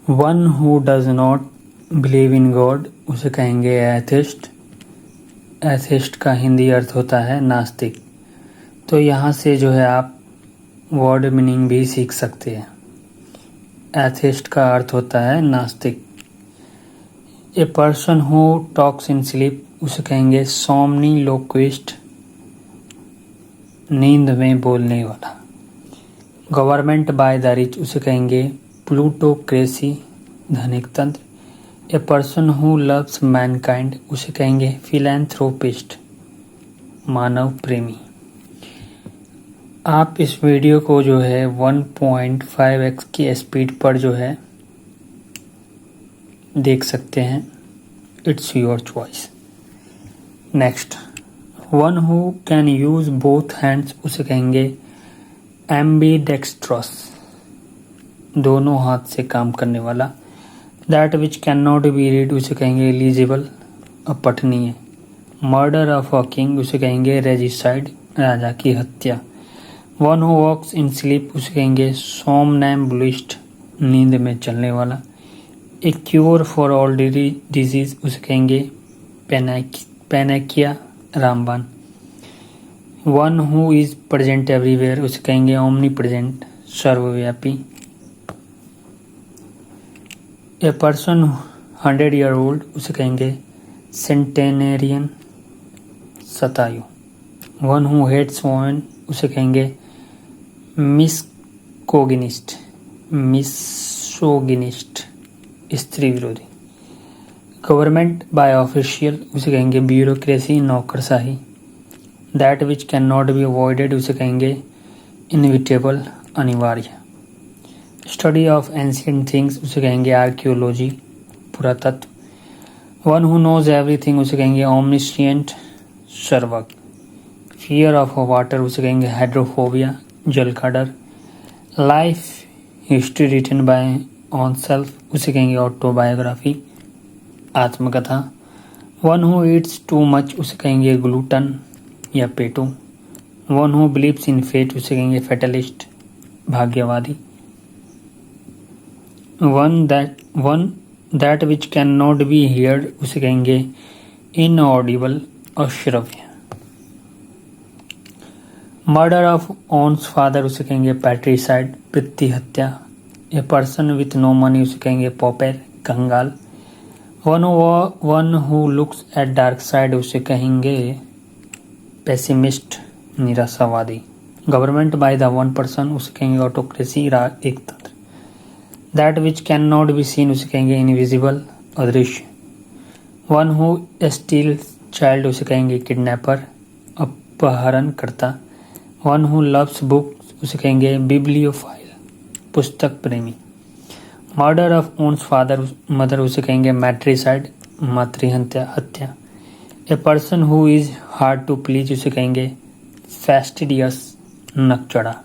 One who does not believe in God उसे कहेंगे atheist. Atheist का हिंदी अर्थ होता है नास्तिक। तो यहाँ से जो है आप वर्ड मीनिंग भी सीख सकते हैं। एथिस्ट का अर्थ होता है नास्तिक। ए person who talks in sleep उसे कहेंगे सोमनीलोक्विस्ट, नींद में बोलने वाला। गवर्नमेंट बाय द रिच उसे कहेंगे प्लूटोक्रेसी, धनिक तंत्र। ए पर्सन हु लव्स मैनकाइंड उसे कहेंगे फिलैंथ्रोपिस्ट, मानव प्रेमी। आप इस वीडियो को जो है 1.5x की स्पीड पर जो है देख सकते हैं। It's your choice. Next, one who can use both hands उसे कहेंगे एम्बीडेक्स्ट्रस, दोनों हाथ से काम करने वाला। That which can not be read उसे कहेंगे एलिजिबल, अपठनीय। मर्डर ऑफ अ किंग उसे कहेंगे रेजिसाइड, राजा की हत्या। One who walks in sleep उसे कहेंगे सोमनैम्बुलिस्ट, नींद में चलने वाला। A cure for all disease उसे कहेंगे पैनैकिया, रामबाण। One who is present everywhere उसे कहेंगे ओमनी प्रेजेंट, सर्वव्यापी। ए पर्सन 100 ईयर ओल्ड उसे कहेंगे सेंटेनेरियन, शतायु। वन हु हेट्स वोमेन उसे कहेंगे मिसकोगिनिस्ट, मिसोगिनिस्ट, स्त्री विरोधी। गवर्नमेंट बाय ऑफिशियल उसे कहेंगे ब्यूरोक्रेसी, नौकरशाही। That which can not be avoided उसे कहेंगे इनविटेबल, अनिवार्य। स्टडी ऑफ एंशिएंट थिंग्स उसे कहेंगे आर्कियोलॉजी, पुरातत्व। वन हु नोज एवरीथिंग उसे कहेंगे ओमनिशिएंट, सर्वज्ञ। फियर ऑफ वाटर उसे कहेंगे हाइड्रोफोबिया, जल का डर। Life history written by on self उसे कहेंगे ऑटोबायोग्राफी, आत्मकथा। One who eats too much उसे कहेंगे ग्लूटन या पेटू। One who believes in fate उसे कहेंगे फेटलिस्ट, भाग्यवादी। One that which can not be heard उसे कहेंगे इनऑडिबल, अश्रव्य। मर्डर ऑफ ओन्स फादर उसे कहेंगे पैट्रिसाइड, पितृ हत्या। A person with no money उसे कहेंगे पॉपेर, कंगाल। One who looks at dark side उसे कहेंगे पेसिमिस्ट, निराशावादी। Government by the one person उसे कहेंगे ऑटोक्रेसी, एक तंत्र। That which can not be seen उसे कहेंगे इनविजिबल, अदृश्य। वन हु स्टील्स चाइल्ड उसे कहेंगे किडनैपर, अपहरणकर्ता। वन हु लव्स बुक्स उसे कहेंगे बिब्लियोफाइल, पुस्तक प्रेमी। Murder of one's father mother उसे कहेंगे मैट्रिसाइड, मातृहत्या। A person who is hard to please उसे कहेंगे फैस्टिडियस, नकचड़ा।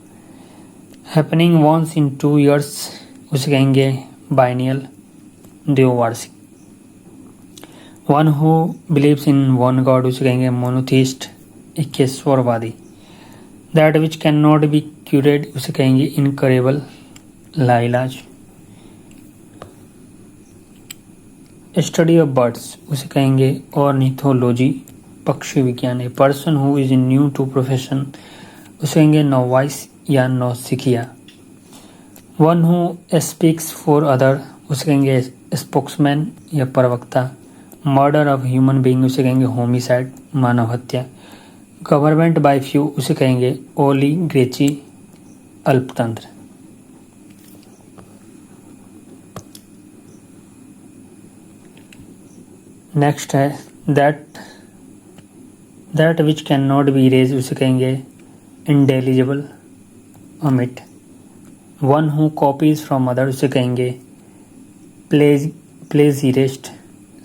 हैपनिंग वंस इन 2 years उसे कहेंगे बाइनियल, द्विवार्षिक। One who believes in one God उसे कहेंगे मोनोथिस्ट, इक्केश्वरवादी। That which can not be cured उसे कहेंगे इनकरेबल, लाइलाज। स्टडी ऑफ बर्ड्स उसे कहेंगे ऑर्निथोलॉजी, पक्षी विज्ञान। A person who is new to profession उसे कहेंगे नोवाइस या नौसिखिया। One who speaks for other उसे कहेंगे स्पोक्समैन या प्रवक्ता। मर्डर ऑफ ह्यूमन बीइंग उसे कहेंगे होमिसाइड, मानव हत्या। गवर्नमेंट बाय फ्यू उसे कहेंगे ओलिगेची, अल्पतंत्र। नेक्स्ट है that which can not be erase उसे कहेंगे इंडेलिजिबल, अमिट। One who copies from other उसे कहेंगे प्लेजियरिस्ट,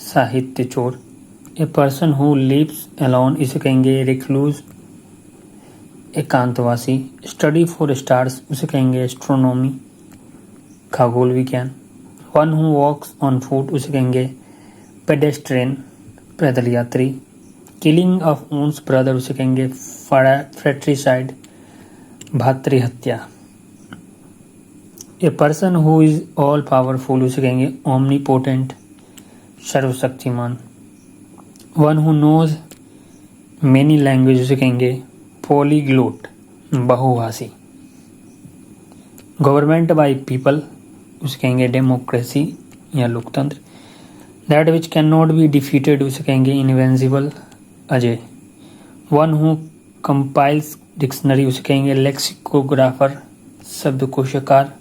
साहित्य चोर। A person who lives alone इसे कहेंगे रिक्लूज, एकांतवासी। स्टडी फॉर स्टार्स उसे कहेंगे एस्ट्रोनॉमी, खगोल विज्ञान। One who walks on foot उसे कहेंगे पेडेस्ट्रियन, पैदल यात्री। किलिंग ऑफ ओन्स ब्रदर उसे कहेंगे फ्रैट्रिसाइड, भातृहत्या। A person who is all powerful उसे कहेंगे ओमनीपोटेंट, सर्वशक्तिमान। One who knows many language उसे कहेंगे पॉलीग्लोट, बहुभाषी। गवर्नमेंट बाय पीपल उसे कहेंगे डेमोक्रेसी या लोकतंत्र। That which can not be defeated उसे कहेंगे इनविंसिबल, अजय। वन हु कंपाइल्स डिक्शनरी उसे कहेंगे लेक्सिकोग्राफर, शब्दकोशकार।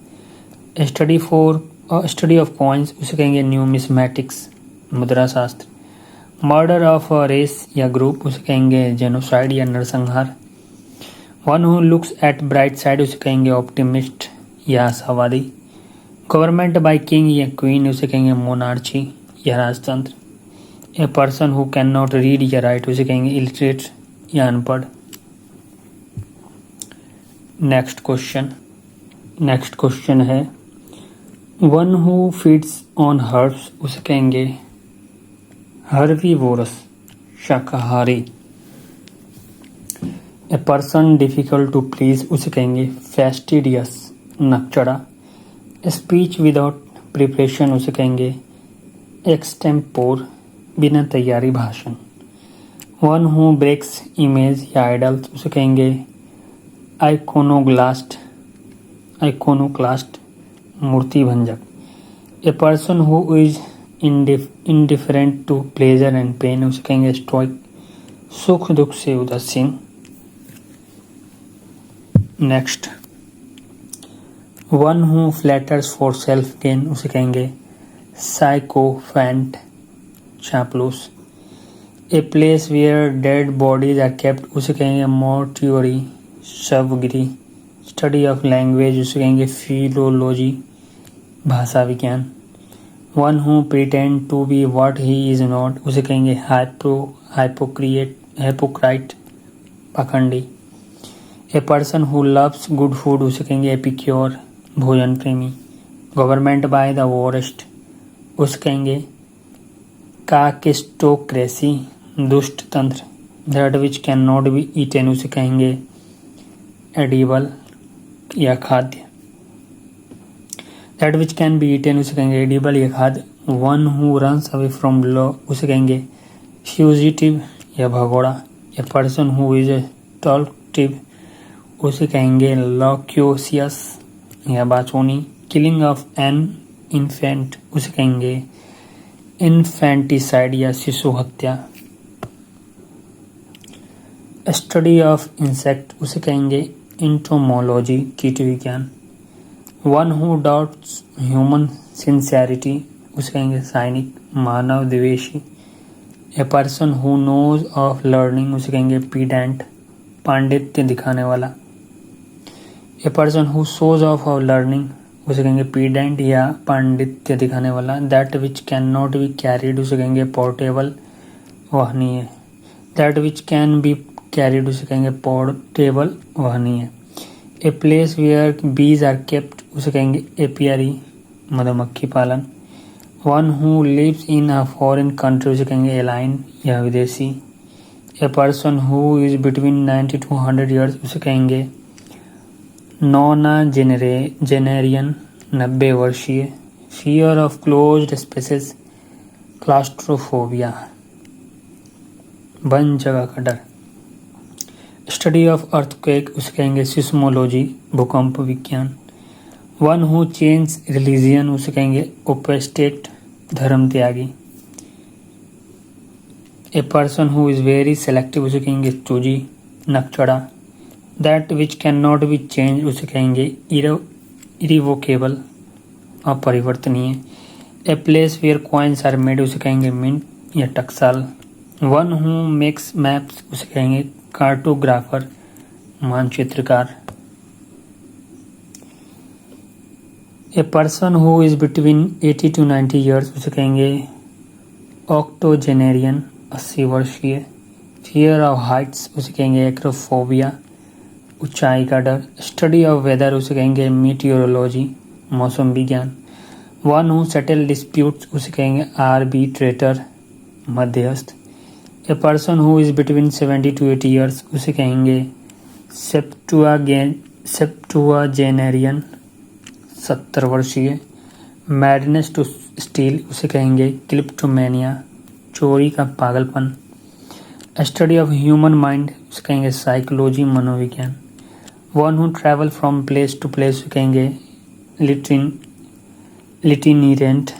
स्टडी ऑफ कॉइन्स उसे कहेंगे न्यूमिस्मैटिक्स, मुद्रा शास्त्र। मर्डर ऑफ अ रेस या ग्रुप उसे कहेंगे जेनोसाइड या नरसंहार। One who looks at bright side उसे कहेंगे ऑप्टिमिस्ट या आशावादी। गवर्नमेंट बाय किंग या क्वीन उसे कहेंगे मोनार्ची या राजतंत्र। A person who can not read या राइट उसे कहेंगे इलिटरेट या अनपढ़। नेक्स्ट क्वेश्चन है one who feeds on herbs उसे कहेंगे हर्बीवोरस, शाकाहारी। A person difficult to please उसे कहेंगे फेस्टिडियस, नकचड़ा। स्पीच विदाउट प्रिपरेशन उसे कहेंगे एक्सटेम्पोर, बिना तैयारी भाषण। वन हु ब्रेक्स इमेज या आइडल्स उसे कहेंगे आइकोनोक्लास्ट, मूर्ति भंजक। A person who is indifferent to pleasure and pain उसे कहेंगे स्टोइक, सुख दुख से उदासीन। Next, one who flatters for self gain उसे कहेंगे साइकोफेंट, चापलूस। A place where dead bodies are kept उसे कहेंगे मोर्ट्यूरी, शवगिरी। स्टडी ऑफ लैंग्वेज उसे कहेंगे फिलोलॉजी, भाषा विज्ञान। One who pretend to be what he is not उसे कहेंगे हाइपोक्राइट, पाखंडी। A person who loves good food उसे कहेंगे एपिक्योर, भोजन प्रेमी। गवर्नमेंट बाय द वॉरेस्ट उसे कहेंगे काकिस्टोक्रेसी, दुष्ट तंत्र। That which can not B eaten उसे कहेंगे एडिबल या खाद्य। That which can B eaten उसे कहेंगे एडिबल या खाद्य। One who runs away from law उसे कहेंगे फ्यूजिटिव या भगोड़ा। ए पर्सन हु इज टॉल्कटिव उसे कहेंगे लॉक्यूसियस या बाचोनी। किलिंग ऑफ एन इन्फेंट उसे कहेंगे इन्फेंटिसाइड या शिशु हत्या। स्टडी ऑफ इंसेक्ट उसे कहेंगे इंटोमोलॉजी, कीट विज्ञान। One who doubts human sincerity उसे कहेंगे साइनिक, मानव द्वेषी। A person who knows off learning उसे कहेंगे पीडेंट, पांडित्य दिखाने वाला। A person who shows off learning उसे कहेंगे पीडेंट या पांडित्य दिखाने वाला। That which can not be carried उसे कहेंगे पोर्टेबल, वहनीय। That which can be carried उसे कहेंगे पोर्टेबल, वहनीय। A place where bees are kept उसे कहेंगे एपियरी, मधुमक्खी पालन। One who lives in a foreign country उसे कहेंगे एलाइन या विदेशी। A person who is between 90 to 100 years उसे कहेंगे नोनाजेनेरियन, 90 वर्षीय। Fear of closed spaces, claustrophobia, बंद जगह का डर। स्टडी ऑफ अर्थक्वेक उसे कहेंगे सिस्मोलॉजी, भूकंप विज्ञान। वन हु चेंज रिलीजियन उसे कहेंगे ओपेस्टेट, धर्म त्यागी। A person who is very selective उसे कहेंगे चूजी, नकचड़ा। That which can not be change उसे कहेंगे इरिवोकेबल, अपरिवर्तनीय। A place where coins are made उसे कहेंगे मिंट या टकसाल। वन हु मेक्स मैप्स उसे कहेंगे कार्टोग्राफर, मानचित्रकार। A person who is between 80 to 90 years उसे कहेंगे ऑक्टोजेनेरियन, 80 वर्षीय। फियर ऑफ हाइट्स उसे कहेंगे एक्रोफोबिया, ऊंचाई का डर। स्टडी ऑफ वेदर उसे कहेंगे मीटियोरोलॉजी, मौसम विज्ञान। वन हु सेटल डिस्प्यूट्स उसे कहेंगे आर्बिट्रेटर, मध्यस्थ। ए person who is between 70 to 80 years उसे कहेंगे सेप्टुआजेनेरियन, 70 वर्षीय। मैडनेस टू स्टील उसे कहेंगे क्लिप्टोमेनिया, चोरी का पागलपन। स्टडी ऑफ ह्यूमन माइंड उसे कहेंगे साइकोलॉजी, मनोविज्ञान। One who travel from place to place उसे कहेंगे लिटिनिरेंट,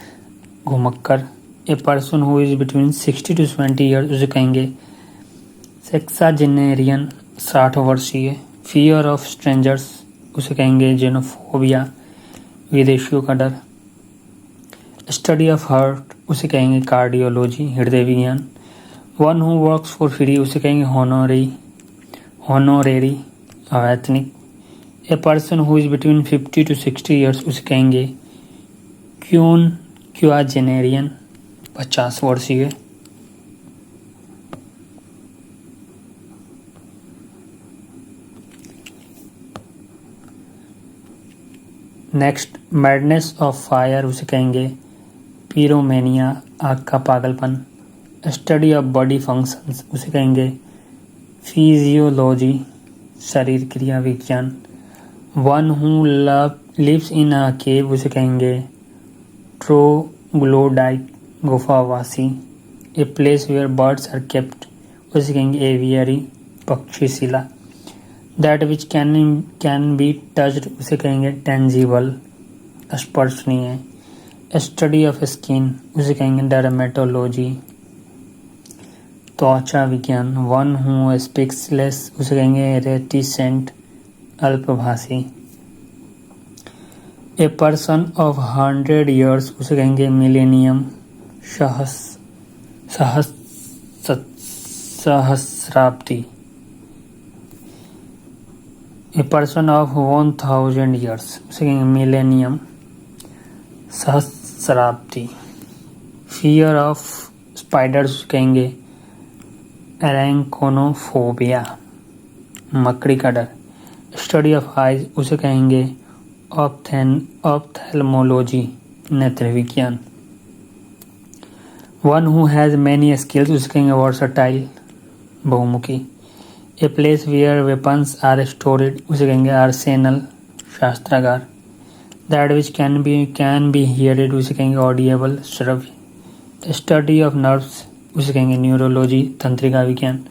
घुमक्कर। A person who is between 60 to 70 years उसे कहेंगे सेक्साजेनेरियन, 60 वर्षीय। फियर ऑफ स्ट्रेंजर्स उसे कहेंगे जेनोफोबिया, विदेशियों का डर। स्टडी ऑफ हार्ट उसे कहेंगे कार्डियोलॉजी, हृदय विज्ञान। One who works for free उसे कहेंगे हॉनोरेरी, अवैतनिक। ए person who is between 50 to 60 years उसे कहेंगे क्वाजेनेरियन, 50 वर्षीय। नेक्स्ट, मैडनेस ऑफ फायर उसे कहेंगे पीरोमेनिया, आग का पागलपन। स्टडी ऑफ बॉडी फंक्शंस उसे कहेंगे फिजियोलॉजी, शरीर क्रिया विज्ञान। One who lives in a cave उसे कहेंगे ट्रोग्लोडाइट, गुफावासी। A place where birds are kept उसे कहेंगे एवियरी, पक्षीशिला। That which can be touched उसे कहेंगे टेंजिबल, स्पर्शनीय। स्टडी ऑफ स्किन उसे कहेंगे डर्मेटोलॉजी, त्वचा विज्ञान। वन हु स्पीक्स लेस उसे कहेंगे रेटिसेंट, अल्पभाषी। ए पर्सन ऑफ 100 ईयर्स उसे कहेंगे मिलेनियम, सहस्राब्दी। ए पर्सन ऑफ 1000 ईयर्स उसे कहेंगे मिलेनियम, सहस्राब्दी। फियर ऑफ स्पाइडर्स कहेंगे एरेंकोनोफोबिया, मकड़ी का डर। स्टडी ऑफ आइज उसे कहेंगे ऑप्थेल्मोलॉजी, नेत्र विज्ञान। One who has many skills उसे कहेंगे वर्सटाइल, बहुमुखी। A place where weapons are stored उसे कहेंगे आर्सेनल, शास्त्रागार। That which can be heard उसे कहेंगे ऑडिएबल, श्रव्य। स्टडी ऑफ नर्व्स उसे कहेंगे न्यूरोलॉजी, तंत्रिका विज्ञान।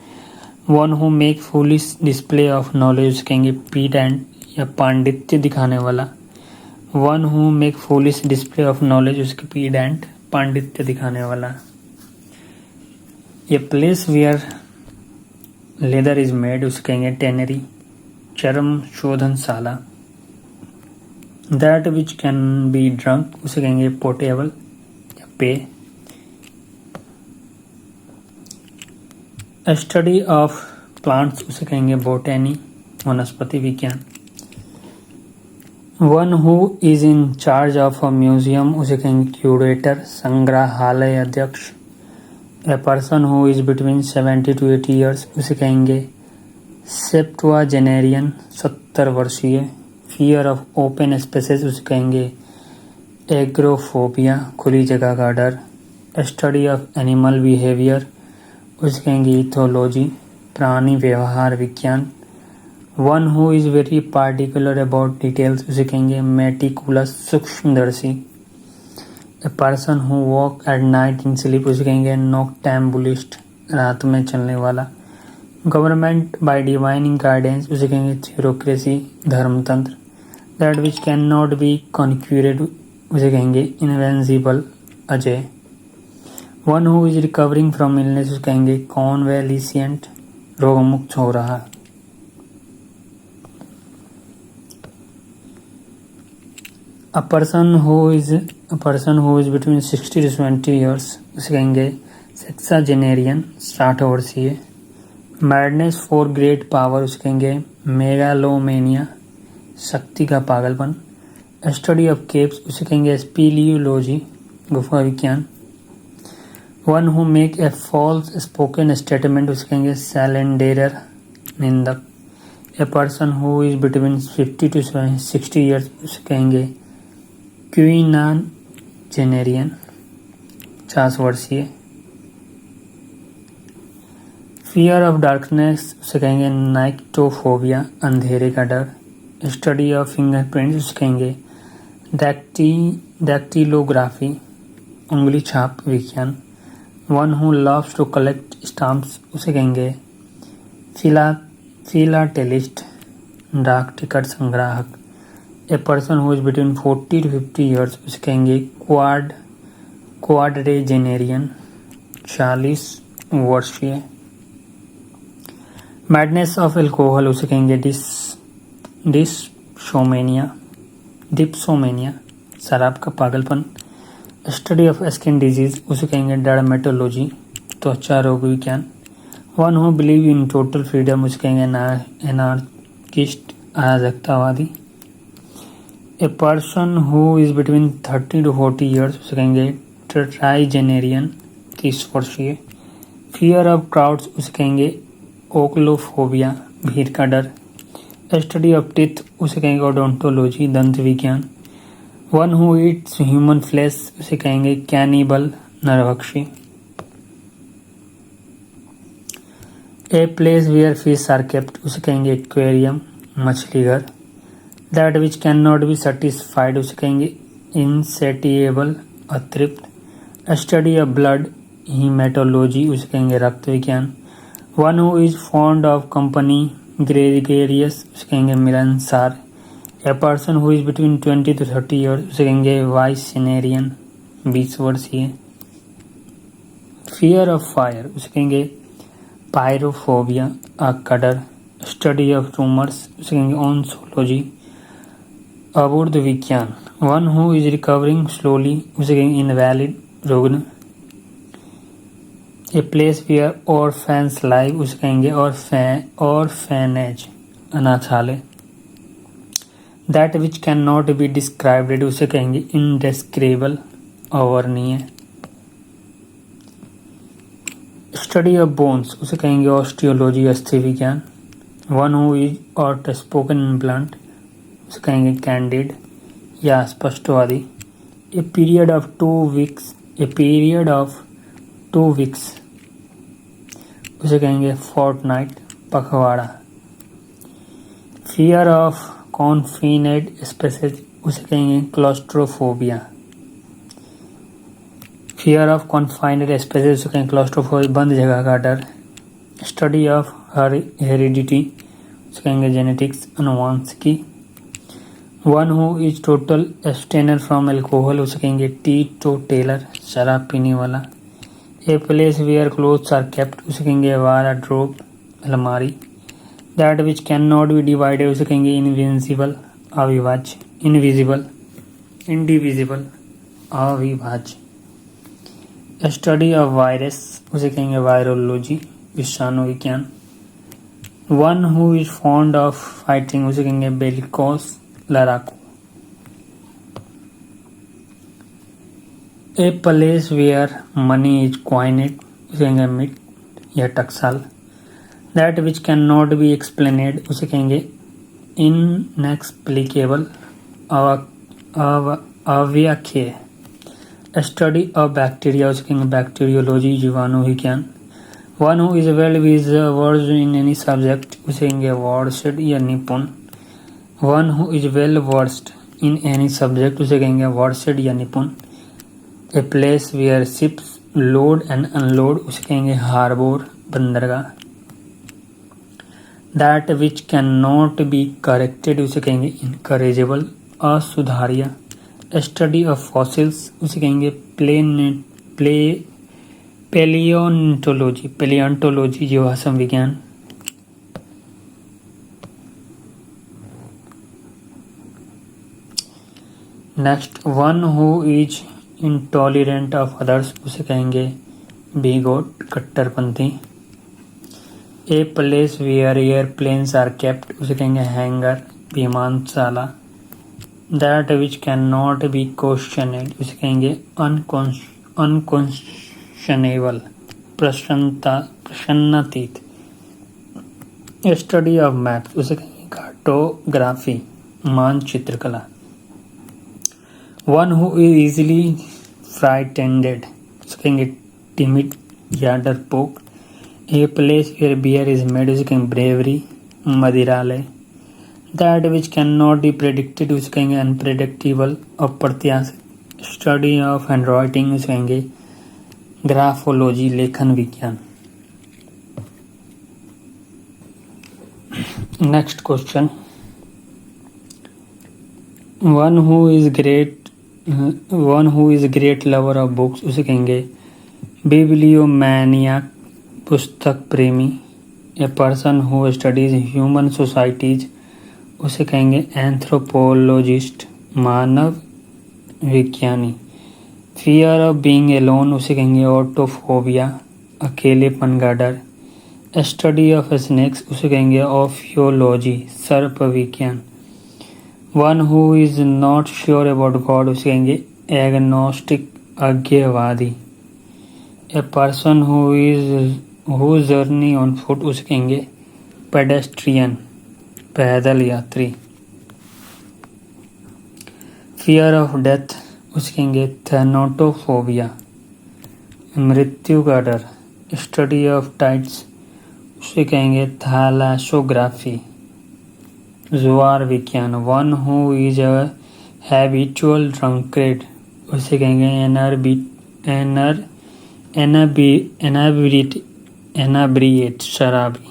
One who make foolish display of knowledge उसे कहेंगे पीडेंट, या पांडित्य दिखाने वाला। One who make foolish display of knowledge उसके पीडेंट, पांडित्य दिखाने वाला। ये place where leather is made उसे कहेंगे टेनरी, चर्म शोधनशाला। That which can be drunk उसे कहेंगे पोर्टेबल, या पेय। स्टडी ऑफ प्लांट्स उसे कहेंगे बोटेनी, वनस्पति विज्ञान। One who is in charge of a museum उसे कहेंगे क्यूरेटर, संग्रहालय अध्यक्ष। ए person who is between 70 to 80 years उसे कहेंगे सेप्टुआजेनेरियन, 70 वर्षीय। फियर ऑफ ओपन स्पेसेस उसे कहेंगे एग्रोफोबिया, खुली जगह का डर। स्टडी ऑफ एनिमल बिहेवियर उसे कहेंगे इथोलॉजी, प्राणी व्यवहार विज्ञान। One who is very particular about details उसे कहेंगे मेटिकुलस, सूक्ष्मदर्शी। ए person who walk at night in sleep उसे कहेंगे नॉक्टैम्बुलिस्ट, रात में चलने वाला। गवर्नमेंट बाय डिवाइन गाइडेंस उसे कहेंगे थ्योरोक्रेसी, धर्मतंत्र। That which can not be conquered उसे कहेंगे इनवेंसिबल, अजय। One who is recovering from illness उसे कहेंगे कॉन्वेलिसिएंट, रोगमुक्त हो रहा। A person who is between 60 to 70 years उसे कहेंगे सेक्साजेनेरियन, 60 वर्षीय। मैडनेस फॉर ग्रेट पावर उसे कहेंगे मेगालोमेनिया, शक्ति का पागलपन। स्टडी ऑफ केव्स उसे कहेंगे स्पीलियोलॉजी, गुफा विज्ञान। One who make a false spoken statement उसे कहेंगे सैलेंडेरर, निंदक। A person who is between 50 to 60 years उसे कहेंगे क्वीनाजेनेरियन, 50 वर्षीय। फियर ऑफ डार्कनेस उसे कहेंगे नाइक्टोफोबिया, अंधेरे का डर। स्टडी ऑफ फिंगरप्रिंट्स उसे कहेंगे डैक्टिलोग्राफी उंगली छाप विज्ञान। One who loves to collect stamps उसे कहेंगे फिलाटेलिस्ट डाक टिकट संग्राहक। A person who is between 40 to 50 years उसे कहेंगे क्वाड्रेजेनेरियन 40 वर्षीय। मैडनेस ऑफ एल्कोहल उसे कहेंगे डिप्सोमेनिया शराब का पागलपन। स्टडी ऑफ स्किन डिजीज उसे कहेंगे डर्मेटोलॉजी त्वचा रोग विज्ञान। One who believe in total freedom उसे कहेंगे एनार्किस्ट अराजकतावादी। A person who is between 30 to 40 years उसे कहेंगे ट्राइजेनेरियन 30 वर्षीय। फियर ऑफ क्राउड्स उसे कहेंगे ओक्लोफोबिया भीड़ का डर। स्टडी ऑफ टीथ उसे कहेंगे ओडोंटोलॉजी दंत विज्ञान। One who eats human flesh उसे कहेंगे कैनिबल नरभक्षी। A place where fish are kept उसे कहेंगे एक्वेरियम मछली घर। That which can not be satisfied उसे कहेंगे insatiable Atript. Study of blood haematology उसे कहेंगे रक्त विज्ञान। One who is fond of company gregarious उसे कहेंगे मिलनसार। ए person who is between 20 to 30 years उसे कहेंगे वाइसेनेरियन 20 वर्षीय। फियर ऑफ फायर उसे कहेंगे पायरोफोबिया आग का डर। स्टडी ऑफ ट्यूमर्स उसे कहेंगे ऑन्सोलॉजी अबूर्द विज्ञान। One who is recovering slowly उसे कहेंगे इनवैलिड रुग्ण। ए प्लेस वेयर ऑरफैंस लाइव उसे कहेंगे ऑरफैनेज अनाथालय। That which can not be described उसे कहेंगे इनडेस्क्रिबल अवर्णनीय। स्टडी ऑफ बोन्स उसे कहेंगे ऑस्टियोलॉजी अस्थि विज्ञान। One who is out spoken in blunt उसे कहेंगे कैंडिड या स्पष्टवादी। ए पीरियड ऑफ 2 वीक्स उसे कहेंगे फोर्टनाइट पखवाड़ा। फियर ऑफ कॉन्फिनेड स्पेसेस उसे कहेंगे क्लॉस्ट्रोफोबिया। फियर ऑफ कॉन्फाइनेड स्पेसेस उसे कहेंगे क्लॉस्ट्रोफोबिया बंद जगह का डर। स्टडी ऑफ हेरिडिटी उसे कहेंगे जेनेटिक्स अनुवांशिकी। One who is total abstainer from alcohol उसे कहेंगे टीटोटेलर शराब पीने वाला। A place where clothes are kept उसे कहेंगे वार्डरोब अलमारी। That which can not be divided उसे कहेंगे इनविजिबल अविभाज्य इंडिविजिबल अविभाज्य। स्टडी ऑफ वायरस उसे कहेंगे वायरोलॉजी विषाणु विज्ञान। One who is fond of fighting उसे कहेंगे बेलिकोस लड़ाकू। A place where money is coined उसे कहेंगे मिट या टकसाल। That which can not be explained उसे कहेंगे इनएक्सप्लिकेबल अव्याख्येय। स्टडी ऑफ बैक्टीरिया उसे कहेंगे बैक्टीरियोलॉजी जीवाणु विज्ञान। One who is well versed in any subject उसे कहेंगे वर्स्ड या निपुण। One who is well versed in any subject उसे कहेंगे वर्स्ड या निपुण। ए place where ships load and unload उसे कहेंगे हार्बर बंदरगाह। That which can not be corrected उसे कहेंगे इनकरेजेबल असुधार्य। स्टडी ऑफ फॉसिल्स उसे कहेंगे पेलियोंटोलॉजी जीवाश्म विज्ञान। Next one who is intolerant of others उसे कहेंगे बिगोट कट्टरपंथी। A place where airplanes are kept उसे कहेंगे हैंगर विमानशाला। That which can not be questioned उसे कहेंगे अनक्वेश्चनेबल प्रश्नातीत। स्टडी ऑफ मैप्स उसे कहेंगे कार्टोग्राफी मानचित्रकला। वन हु इज इजिली फ्राइटेंडेड उसे कहेंगे टिमिड या डरपोक। A place where beer is made उसे कहेंगे ब्रेवरी मदिरालय। That which can not be predicted उसे कहेंगे अनप्रेडिक्टेबल, अप्रत्याशित। स्टडी ऑफ हैंड राइटिंग उसे कहेंगे ग्राफोलॉजी, लेखन विज्ञान। Next question, one who is great lover of books उसे कहेंगे बिब्लियोमैनियाक, पुस्तक प्रेमी। ए person who studies human societies उसे कहेंगे एंथ्रोपोलॉजिस्ट, मानव विज्ञानी। फियर ऑफ बीइंग एलोन उसे कहेंगे ऑटोफोबिया, अकेलेपन का डर। स्टडी ऑफ स्नेक्स उसे कहेंगे ऑफियोलॉजी, सर्प विज्ञान। One who is not sure about God उसे कहेंगे एग्नोस्टिक, अज्ञेयवादी। A person who journey on foot उसे कहेंगे पेडेस्ट्रियन, पैदल यात्री। फियर ऑफ डेथ उसे कहेंगे थैनोटोफोबिया, मृत्यु का डर। स्टडी ऑफ टाइड्स उसे कहेंगे थैलासोग्राफी, ज्वार विज्ञान। One who is a habitual drunkard उसे कहेंगे एनाब्रिएट, शराबी।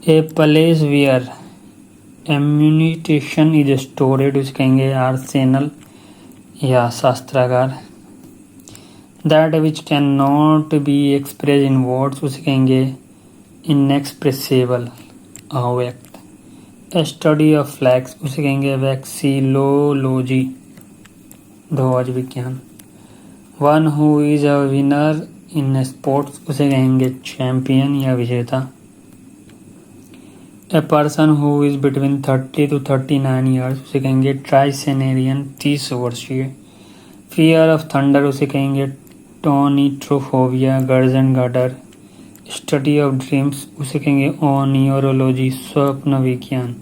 A place where ammunition is stored उसे कहेंगे आर्सेनल या शस्त्रागार। That which can not be express in words उसे कहेंगे इनएक्सप्रेसिबल, अव्यक्त। स्टडी ऑफ फ्लैग्स उसे कहेंगे वैक्सीलोलॉजी, ध्वज विज्ञान। One who is a winner in sports उसे कहेंगे चैंपियन या विजेता। ए person who is between 30 to 39 years उसे कहेंगे ट्राइसेनेरियन, 30 वर्षीय। फियर ऑफ थंडर उसे कहेंगे टोनिट्रोफोबिया, गर्जन का डर। स्टडी ऑफ ड्रीम्स उसे कहेंगे ओनियोरोलॉजी, स्वप्न विज्ञान।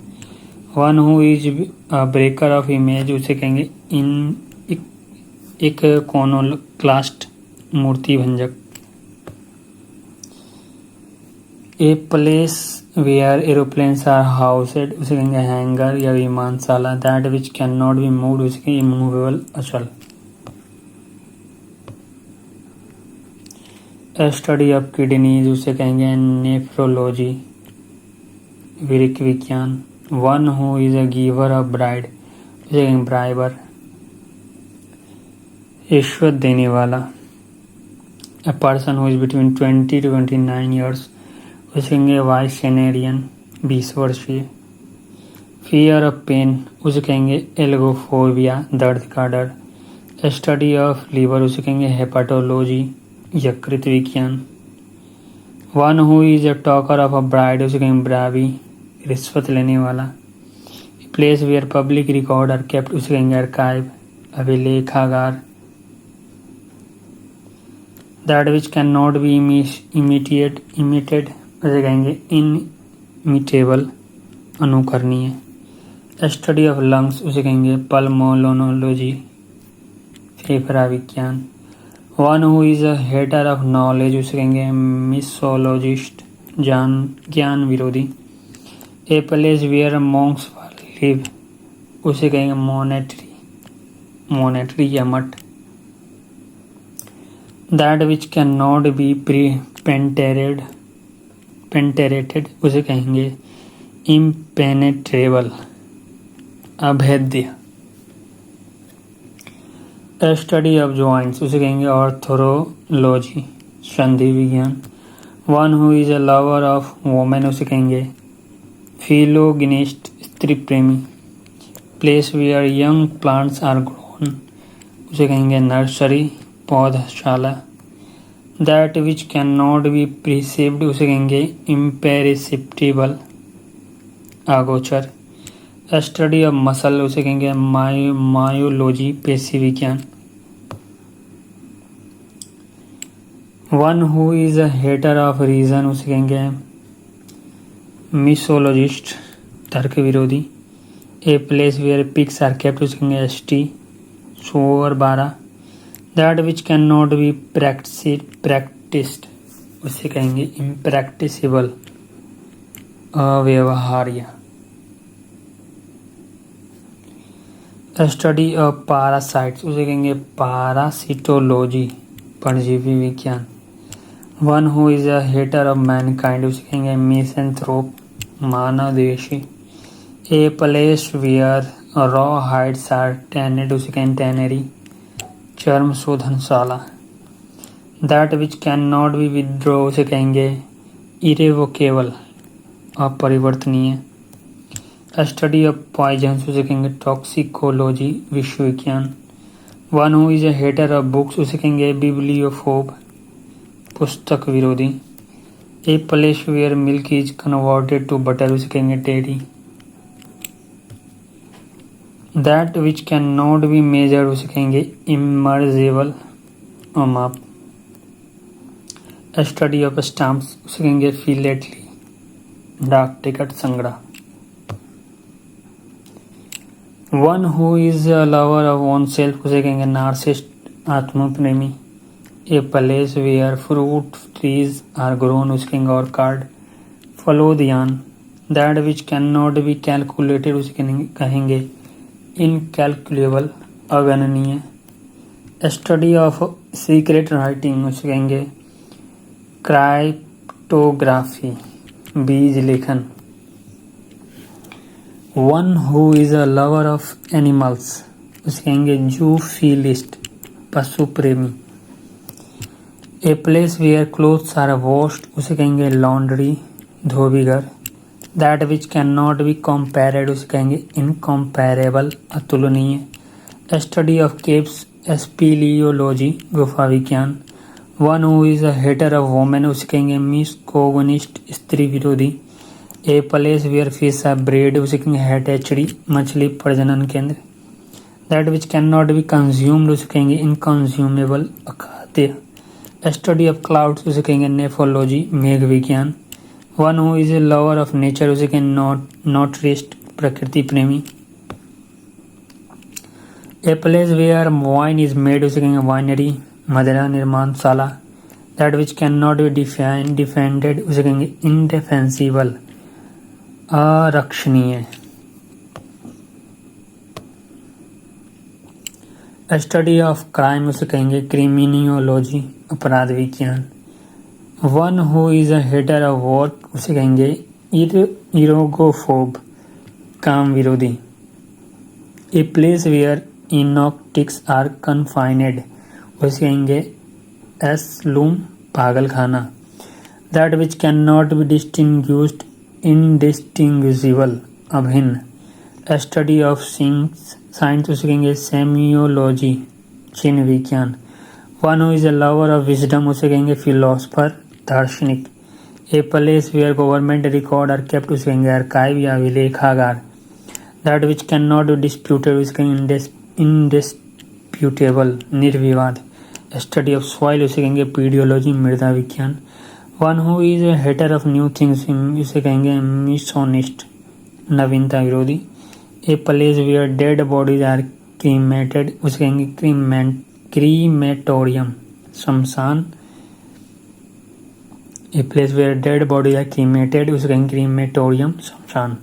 One who is a breaker of image उसे कहेंगे एक कोनोक्लास्ट, मूर्ति भंजक। A place where aeroplanes are housed उसे कहेंगे हैंगर या विमानशाला। That which can not be moved उसे कहेंगे इमूवेबल, अचल। स्टडी ऑफ किडनीज उसे कहेंगे नेफ्रोलॉजी, वृक्क विज्ञान। One who is a giver of bride उसे कहेंगे ब्राइबर, रिश्वत देने वाला। A person who is between 20 to 29 years उसे कहेंगे वाइसेनेरियन, 20 वर्षीय। फियर ऑफ पेन उसे कहेंगे एल्गोफोबिया, दर्द का डर। स्टडी ऑफ लीवर उसे कहेंगे हेपाटोलॉजी, यकृत विज्ञान। One who is a taker of a bribe उसे कहेंगे ब्रावी, रिश्वत लेने वाला। Place where public record are kept उसे कहेंगे आर्काइव, अभिलेखागार। That which can not be imitated उसे कहेंगे इनइमिटेबल, अनुकरणीय। स्टडी ऑफ लंग्स उसे कहेंगे पल्मोनोलॉजी, फेफड़ा विज्ञान। One who is a hater of knowledge उसे कहेंगे मिसोलॉजिस्ट, ज्ञान विरोधी। A place where monks live उसे कहेंगे मोनेट्री या मठ। That which can not be penetrated उसे कहेंगे इम्पेनेट्रेबल, अभेद्य। स्टडी ऑफ जॉइंट्स उसे कहेंगे ऑर्थोलॉजी, संधि विज्ञान। One who is a lover of women उसे कहेंगे फिलोगिनिस्ट, स्त्री प्रेमी। Place where young plants are grown उसे कहेंगे नर्सरी, पौधशाला। That which can not be perceived उसे कहेंगे इम्पेरिसिप्टिबल, अगोचर। स्टडी ऑफ मसल उसे कहेंगे मायोलॉजी, पेशी विज्ञान। One who is a hater of reason उसे कहेंगे मिसोलॉजिस्ट, तर्क विरोधी। A place where pigs are kept उसे कहेंगे एसटी, सुअर, 12। That which can not be practised उसे कहेंगे इम्प्रैक्टिसिबल, अव्यवहार्य। स्टडी ऑफ पारासाइट्स उसे कहेंगे पारासिटोलॉजी, परजीवी विज्ञान। One who is a hater of mankind उसे कहेंगे मिसेंथ्रोप, मानवद्वेषी। A place where raw hides are tanned उसे कहेंगे टैनरी, चर्म शोधनशाला। That which can not be withdraw उसे कहेंगे इरेवोकेबल, अपरिवर्तनीय। स्टडी ऑफ पॉइजन्स उसे कहेंगे टॉक्सिकोलॉजी, विश्व विज्ञान। One who is a hater of books उसे कहेंगे बिब्लियोफोब, पुस्तक विरोधी। A place where milk is converted to butter उसे कहेंगे dairy. That which can not be measured उसे कहेंगे इमर्जेबल, माप। स्टडी ऑफ स्टाम्प्स उसे कहेंगे फिलेटली, डाक टिकट संग्रह। One who is a lover of own self उसे कहेंगे नार्सिस्ट, आत्मप्रेमी। A place where fruit trees are grown उसे कहेंगे ऑर्कार्ड, फलोद्यान। That which can not be calculated उसे कहेंगे इनकैलकुलेबल, अगणनीय। स्टडी ऑफ सीक्रेट राइटिंग उसे कहेंगे क्राइप्टोग्राफी, बीज लेखन। One who is a lover of animals उसे कहेंगे जूफिलिस्ट, पशु प्रेमी। A place where clothes are washed उसे कहेंगे लॉन्ड्री, धोबीघर। That which can not be compared उसे कहेंगे इनकम्पेरेबल, अतुलनीय। स्टडी ऑफ केव्स, स्पीलियोलॉजी, गुफा विज्ञान। One who is a hater of women उसे कहेंगे मिसकोगनिस्ट, स्त्री विरोधी। A place where fish are breed उसे कहेंगे हैचरी, मछली प्रजनन केंद्र। That which can not be consumed उसे कहेंगे इनकंज्यूमेबल, अखाद्य। स्टडी ऑफ क्लाउड्स उसे कहेंगे नेफोलॉजी, मेघ विज्ञान। One who is a lover of nature उसे कहेंगे नॉटरिस्ट, प्रकृति प्रेमी। A place where wine is made उसे कहेंगे वाइनरी, मदिरा निर्माणशाला। That which can not be defended उसे कहेंगे इनडिफेंसिबल, आरक्षणीय। स्टडी ऑफ क्राइम उसे कहेंगे क्रिमिनियोलॉजी, अपराध विज्ञान। One who is a hater of work उसे कहेंगे इरोगोफोब, काम विरोधी। A place where lunatics are confined उसे कहेंगे एस्लूम, पागल खाना। That which can not be distinguished, indistinguishable, अभिन्न। स्टडी ऑफ साइंस उसे कहेंगे सेमियोलॉजी, चिन्ह विज्ञान। One who is a lover of wisdom उसे कहेंगे फिलोसफर, दार्शनिक। A place where government record are kept उसे कहेंगे आर्काइव या विलेखागार। That which can not be disputed उसे कहेंगे इंडिस्प्यूटेबल, निर्विवाद। स्टडी ऑफ सॉइल उसे कहेंगे पीडियोलॉजी, मृदा विज्ञान। One who is a hater of new things उसे कहेंगे मिसोनिस्ट, नवीनता विरोधी। A place where dead bodies are cremated उसे कहेंगे क्रीमेटोरियम, शमशान। A place where dead bodies are cremated उसे कहेंगे क्रीमेटोरियम, शमशान।